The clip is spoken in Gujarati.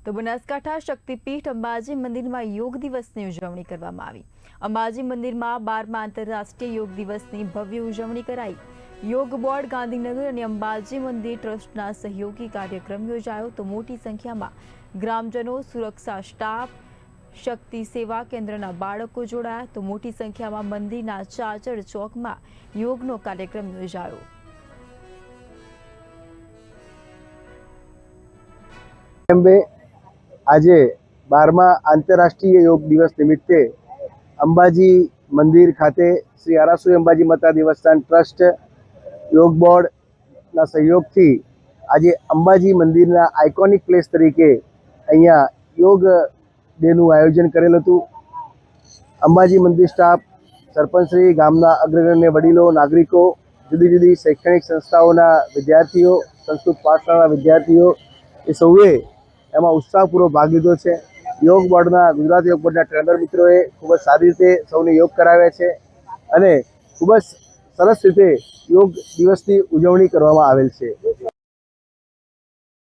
તો બનાસકાંઠા શક્તિપીઠ અંબાજી મંદિરમાં યોગ દિવસની ઉજવણી કરવામાં આવી। અંબાજી મંદિરમાં 12મા આંતરરાષ્ટ્રીય યોગ દિવસની ભવ્ય ઉજવણી કરાઈ। યોગ બોર્ડ ગાંધીનગર અને અંબાજી મંદિર ટ્રસ્ટના સહયોગી કાર્યક્રમ યોજાયો તો મોટી સંખ્યામાં ગ્રામજનો, સુરક્ષા સ્ટાફ, શક્તિ સેવા કેન્દ્રના બાળકો જોડાયા તો મોટી સંખ્યામાં મંદિરના ચાચર ચોકમાં યોગનો કાર્યક્રમ યોજાયો। આજે 12મા આંતરરાષ્ટ્રીય યોગ દિવસ નિમિત્તે અંબાજી મંદિર ખાતે શ્રી આરાસુરી અંબાજી માતા દેવસ્થાન ટ્રસ્ટ યોગ બોર્ડના સહયોગથી આજે અંબાજી મંદિરના આઇકોનિક પ્લેસ તરીકે અહીંયા યોગ ડેનું આયોજન કરેલ હતું। અંબાજી મંદિર સ્ટાફ, સરપંચશ્રી, ગામના અગ્રગણ્ય વડીલો, નાગરિકો, જુદી જુદી શૈક્ષણિક સંસ્થાઓના વિદ્યાર્થીઓ, સંસ્કૃત પાઠશાળાના વિદ્યાર્થીઓ એ સૌએ એમાં ઉત્સાહપૂર્વક ભાગ લીધો છે। યોગ બોર્ડના ગુજરાત યોગ બોર્ડના ટ્રેનર મિત્રોએ ખૂબ જ સારી રીતે સૌને યોગ કરાવ્યા છે અને ખૂબ જ સરસ રીતે યોગ દિવસની ઉજવણી કરવામાં આવેલ છે।